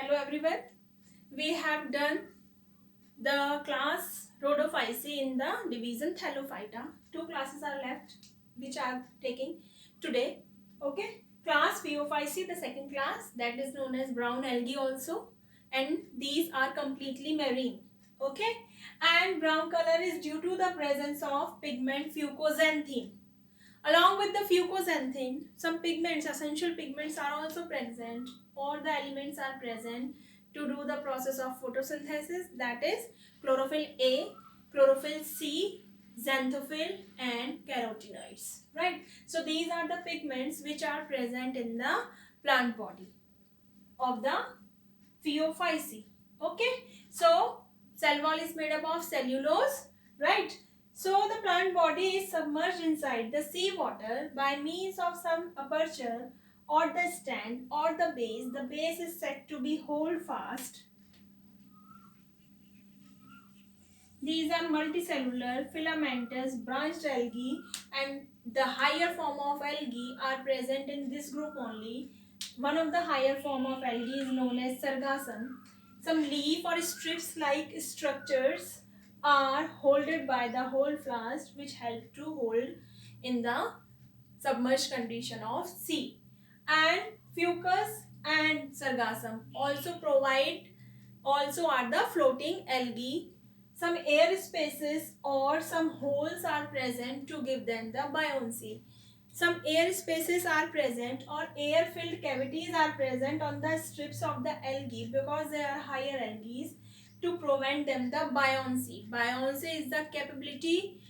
Hello everyone. We have done the class Rhodophyceae in the division Thallophyta. Two classes are left which I am taking today. Okay. Class Phaeophyceae, the second class, that is known as brown algae also, and these are completely marine. Okay. And brown color is due to the presence of pigment fucoxanthin. Along with the fucoxanthin, some pigments, essential pigments are also present, or the elements are present to do the process of photosynthesis, that is chlorophyll A, chlorophyll C, xanthophyll and carotenoids, right? So these are the pigments which are present in the plant body of the Phaeophyceae. Okay, so cell wall is made up of cellulose, right? So the plant body is submerged inside the sea water by means of some aperture or the stand or the base. The base is said to be hold fast. These are multicellular, filamentous, branched algae, and the higher form of algae are present in this group only. One of the higher form of algae is known as sargassum. Some leaf or strips like structures are holded by the holdfast, which help to hold in the submerged condition of sea. And fucus and sargassum also are the floating algae. Some air spaces or some holes are present to give them the buoyancy. Some air spaces are present or air filled cavities are present on the strips of the algae because they are higher algae to prevent them the buoyancy. Buoyancy is the capability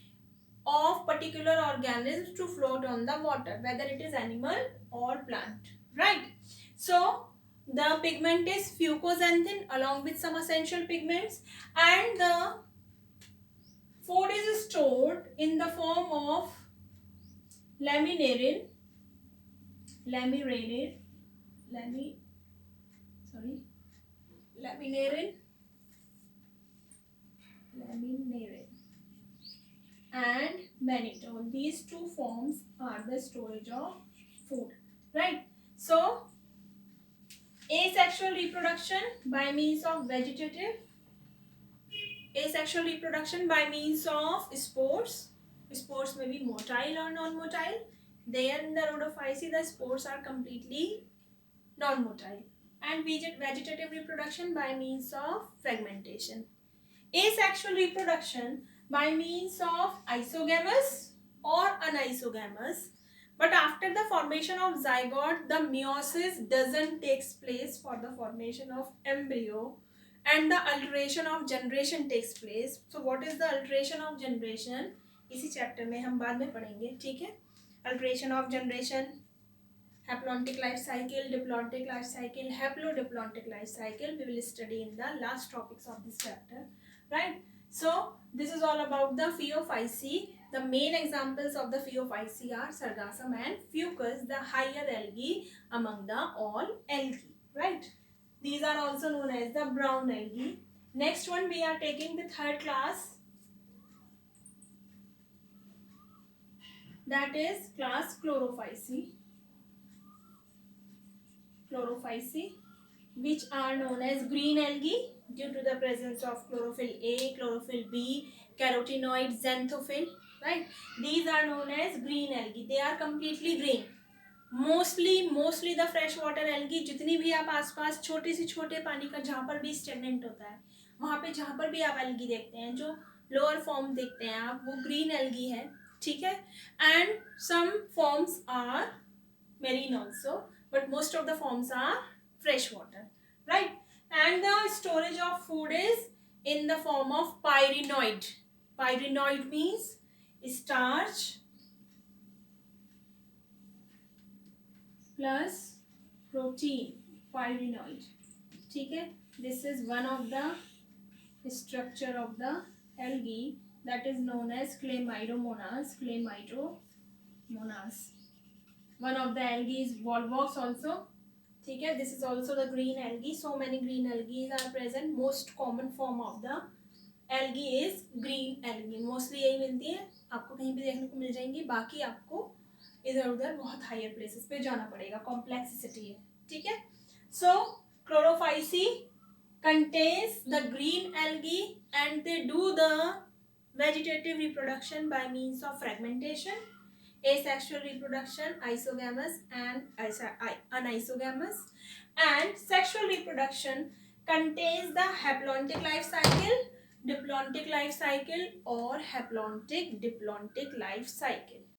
of particular organisms to float on the water, whether it is animal or plant, right? So the pigment is fucoxanthin along with some essential pigments, and the food is stored in the form of laminarin, laminarin, lami, sorry, laminarin, laminarin, and mannitol. These two forms are the storage of food, right? So asexual reproduction by means of vegetative, asexual reproduction by means of spores. Spores may be motile or non-motile. There in the Rhodophyceae, the spores are completely non-motile. And vegetative reproduction by means of fragmentation. Asexual reproduction by means of isogamous or anisogamous. But after the formation of zygote, the meiosis doesn't take place for the formation of embryo, and the alteration of generation takes place. So what is the alteration of generation? इसी chapter में हम बाद में पढ़ेंगे, ठीक है? Alteration of generation, haplontic life cycle, diplontic life cycle, haplodiplontic life cycle, we will study in the last topics of this chapter, right? So this is all about the Phaeophyceae. The main examples of the Phaeophyceae are sargassum and fucus, the higher algae among the all algae, right? These are also known as the brown algae. Next one, we are taking the third class, that is class Chlorophyceae. Chlorophyceae, which are known as green algae due to the presence of chlorophyll A, chlorophyll B, carotenoid, xanthophyll, right? These are known as green algae. They are completely green. Mostly the fresh water algae, जितनी भी आप आसपास छोटे से छोटे पानी का जहाँ पर भी स्टेगनेंट होता है, वहाँ पे जहाँ पर भी आप एल्गी देखते हैं, जो लोअर फॉर्म देखते हैं आप, वो ग्रीन एल्गी है, ठीक है? And some forms are marine also, but most of the forms are fresh water, right? And the storage of food is in the form of pyrenoid. Pyrenoid means starch plus protein, pyrenoid, ठीक है? This is one of the structure of the algae that is known as Chlamydomonas. Chlamydomonas. One of the algae is volvox also, ठीक है? This is also the green algae. So many green algae are present. Most common form of the algae is green algae. Mostly यही मिलती है, आपको कहीं भी देखने को मिल जाएंगी, बाकी आपको इधर उधर बहुत हायर प्लेसेस पे जाना पड़ेगा, कॉम्प्लेक्सिटी है, ठीक है? सो Chlorophyceae contains the green algae and they do the vegetative reproduction by means of fragmentation. Asexual reproduction, isogamous and anisogamous. And sexual reproduction contains the haplontic life cycle, diplontic life cycle or haplontic diplontic life cycle.